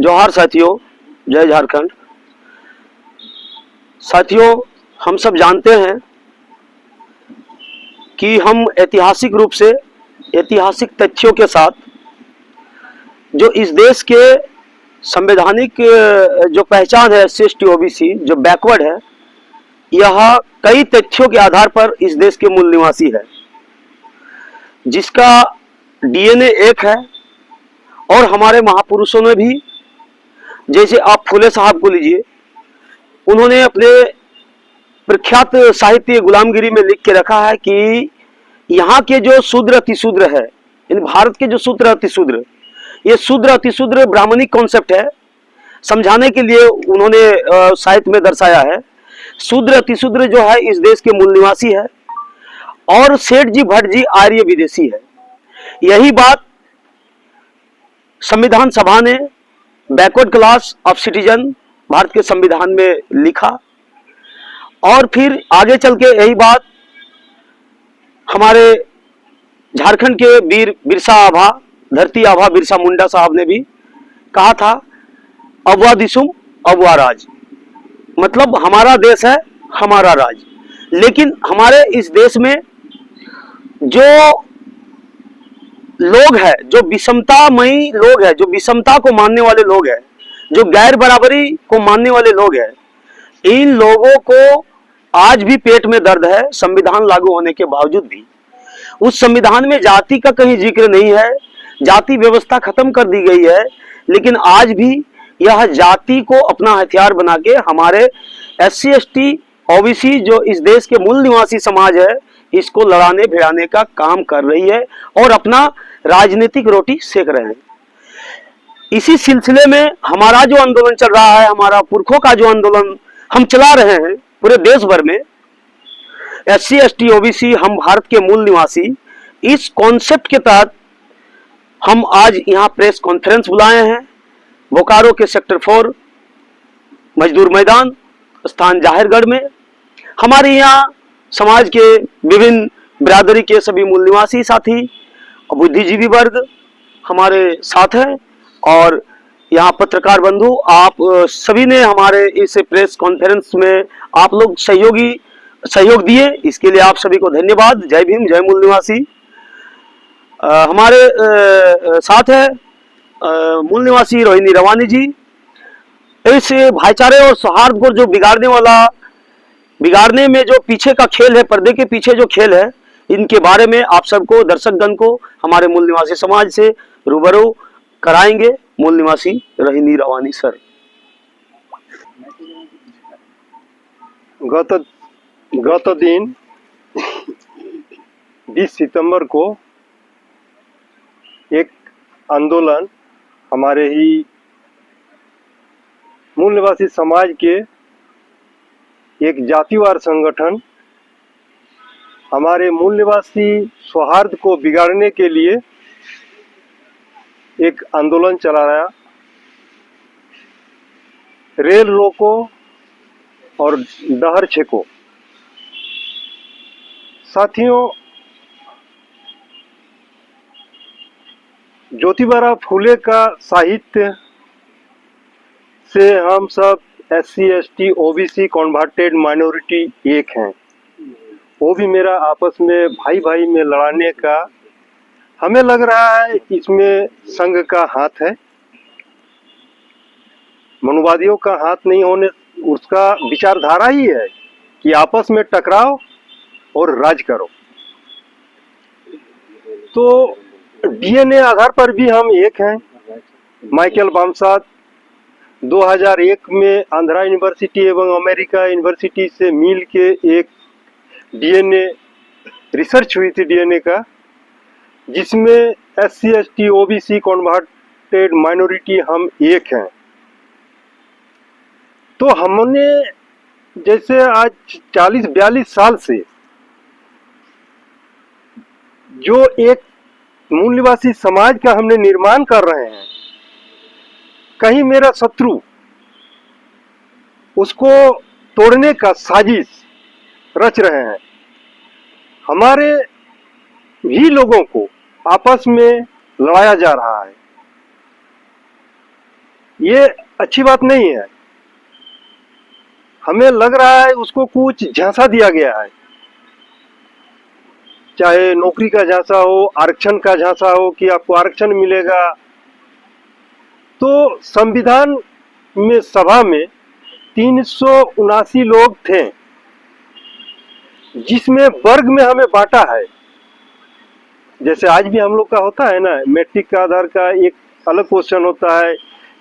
जोहार साथियों, जय झारखंड। साथियों, हम सब जानते हैं कि हम ऐतिहासिक रूप से ऐतिहासिक तथ्यों के साथ जो इस देश के संवैधानिक जो पहचान है SC/ST OBC जो बैकवर्ड है, यह कई तथ्यों के आधार पर इस देश के मूल निवासी है, जिसका DNA एक है। और हमारे महापुरुषों ने भी, जैसे आप फुले साहब को लीजिए, उन्होंने अपने प्रख्यात साहित्य गुलामगिरी में लिख के रखा है कि यहाँ के जो शूद्र अतिशूद्र है, इन भारत के जो शूद्र अतिशूद्र, ये शूद्र अतिशूद्र ब्राह्मणिक कॉन्सेप्ट है। समझाने के लिए उन्होंने साहित्य में दर्शाया है, शूद्र अतिशूद्र जो है इस देश के मूल निवासी है और सेठ जी भट्ट जी आर्य विदेशी है। यही बात संविधान सभा ने backward class of citizen Bharat के संविधान में लिखा और फिर आगे चल के यही बात हमारे झारखंड के वीर बिरसा आभा, धरती आभा बिरसा मुंडा साहब ने भी कहा था, अबवा दिसुम अबवा राज, मतलब हमारा देश है हमारा राज। लेकिन हमारे इस देश में जो लोग हैं, जो विषमतामयी लोग हैं, जो विषमता को मानने वाले लोग हैं, जो गैर बराबरी को मानने वाले लोग हैं, इन लोगों को आज भी पेट में दर्द है। संविधान लागू होने के बावजूद भी उस संविधान में जाति का कहीं जिक्र नहीं है, जाति व्यवस्था खत्म कर दी गई है, लेकिन आज भी यह जाति को अपना हथियार बना के हमारे SC/ST OBC जो इस देश के मूल निवासी समाज है, इसको लड़ाने भिड़ाने का काम कर रही है और अपना राजनीतिक रोटी सेक रहे हैं। इसी सिलसिले में हमारा जो आंदोलन चल रहा है, हमारा पुरखों का जो आंदोलन हम चला रहे हैं पूरे देश भर में, SC/ST OBC हम भारत के मूल निवासी, इस कॉन्सेप्ट के तहत हम आज यहाँ प्रेस कॉन्फ्रेंस बुलाए हैं। बोकारो के सेक्टर 4 मजदूर मैदान स्थान जाहिरगढ़ में हमारे यहाँ समाज के विभिन्न बिरादरी के सभी मूल निवासी साथी, बुद्धिजीवी वर्ग हमारे साथ हैं और यहाँ पत्रकार बंधु, आप सभी ने हमारे इस प्रेस कॉन्फ्रेंस में आप लोग सहयोग दिए, इसके लिए आप सभी को धन्यवाद। जय भीम, जय मूल निवासी। हमारे साथ है मूल निवासी रोहिणी रवानी जी। इस भाईचारे और सौहार्द को जो बिगाड़ने में जो पीछे का खेल है, पर्दे के पीछे जो खेल है, इनके बारे में आप सबको, दर्शकगण को, हमारे मूल निवासी समाज से रूबरू कराएंगे मूल निवासी रोहिणी रवानी सर। गत दिन 20 सितंबर को एक आंदोलन हमारे ही मूल निवासी समाज के एक जातिवार संगठन हमारे मूल निवासी सौहार्द को बिगाड़ने के लिए एक आंदोलन चला रहा। रेल रोको और डहर छेको। साथियों, ज्योतिबा फुले का साहित्य से हम सब SC/ST OBC कन्वर्टेड माइनॉरिटी एक हैं, वो भी मेरा आपस में भाई भाई में लड़ाने का हमें लग रहा है इसमें संघ का हाथ है, मनुवादियों का हाथ नहीं होने, उसका विचारधारा ही है कि आपस में टकराओ और राज करो। तो DNA आधार पर भी हम एक हैं। माइकल बामसाद 2001 में आंध्रा यूनिवर्सिटी एवं अमेरिका यूनिवर्सिटी से मिल के एक DNA रिसर्च हुई थी DNA का, जिसमें SC/ST OBC कन्वर्टेड माइनॉरिटी हम एक हैं। तो हमने जैसे आज 40-42 साल से जो एक मूल निवासी समाज का हमने निर्माण कर रहे हैं, कहीं मेरा शत्रु उसको तोड़ने का साजिश रच रहे हैं। हमारे भी लोगों को आपस में लड़ाया जा रहा है। ये अच्छी बात नहीं है। हमें लग रहा है उसको कुछ झांसा दिया गया है, चाहे नौकरी का झांसा हो, आरक्षण का झांसा हो कि आपको आरक्षण मिलेगा। तो संविधान में सभा में 379 लोग थे, जिसमें वर्ग में हमें बांटा है। जैसे आज भी हम लोग का होता है ना, मैट्रिक का आधार का एक अलग क्वेश्चन होता है,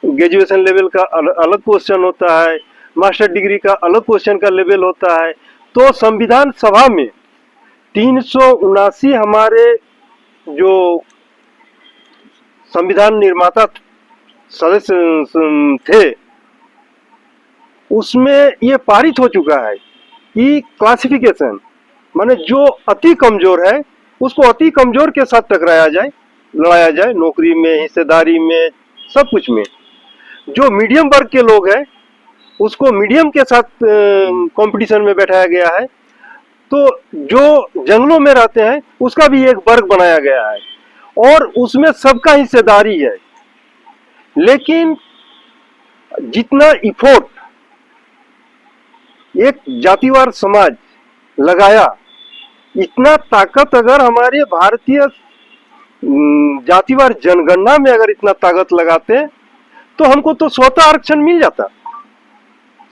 ग्रेजुएशन लेवल का अलग क्वेश्चन होता है, मास्टर डिग्री का अलग क्वेश्चन का लेवल होता है। तो संविधान सभा में 379 हमारे जो संविधान निर्माता सदस्य थे, उसमें ये पारित हो चुका है कि क्लासिफिकेशन माने जो अति कमजोर है उसको अति कमजोर के साथ टकराया जाए, लड़ाया जाए, नौकरी में, हिस्सेदारी में, सब कुछ में। जो मीडियम वर्ग के लोग हैं उसको मीडियम के साथ कंपटीशन में बैठाया गया है। तो जो जंगलों में रहते हैं उसका भी एक वर्ग बनाया गया है और उसमें सबका हिस्सेदारी है। लेकिन जितना इफोर्ट एक जातिवार समाज लगाया, इतना ताकत अगर हमारे भारतीय जातिवार जनगणना में अगर इतना ताकत लगाते तो हमको तो स्वतः आरक्षण मिल जाता।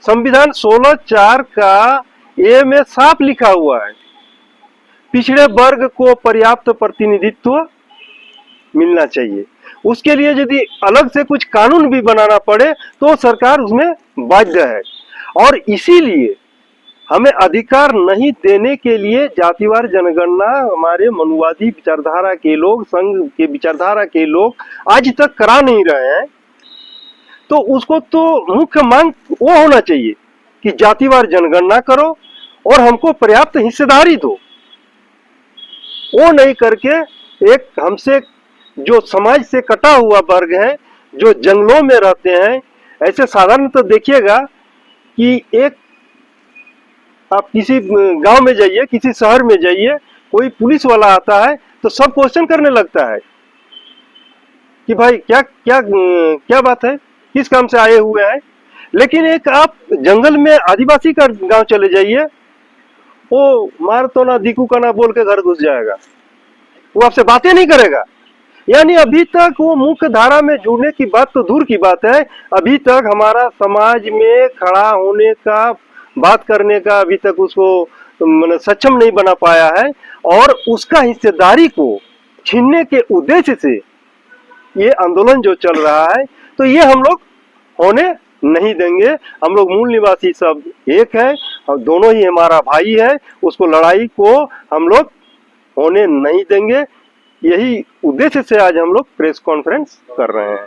संविधान 16(4) का ए में साफ लिखा हुआ है, पिछड़े वर्ग को पर्याप्त प्रतिनिधित्व मिलना चाहिए। उसके लिए यदि अलग से कुछ कानून भी बनाना पड़े तो सरकार उसमें बाध्य है। और इसीलिए हमें अधिकार नहीं देने के लिए जातिवार जनगणना हमारे मनुवादी विचारधारा के लोग, संघ के विचारधारा के लोग आज तक करा नहीं रहे हैं। तो उसको तो मुख्य मांग वो होना चाहिए कि जातिवार जनगणना करो और हमको पर्याप्त हिस्सेदारी दो। वो नहीं करके एक हमसे जो समाज से कटा हुआ वर्ग है, जो जंगलों में रहते हैं, ऐसे साधारणतः देखिएगा कि एक आप किसी गांव में जाइए, किसी शहर में जाइए, कोई पुलिस वाला आता है तो सब क्वेश्चन करने लगता है कि भाई क्या क्या क्या बात है, किस काम से आए हुए हैं। लेकिन एक आप जंगल में आदिवासी का गांव चले जाइए, वो मार तो ना दिकू का ना बोल के घर घुस जाएगा, वो आपसे बातें नहीं करेगा। यानी अभी तक वो मुख्य धारा में जुड़ने की बात तो दूर की बात है, अभी तक हमारा समाज में खड़ा होने का, बात करने का अभी तक उसको सक्षम नहीं बना पाया है। और उसका हिस्सेदारी को छीनने के उद्देश्य से ये आंदोलन जो चल रहा है, तो ये हम लोग होने नहीं देंगे। हम लोग मूल निवासी सब एक है और दोनों ही हमारा भाई है, उसको लड़ाई को हम लोग होने नहीं देंगे। यही उद्देश्य से आज हम लोग प्रेस कॉन्फ्रेंस कर रहे हैं।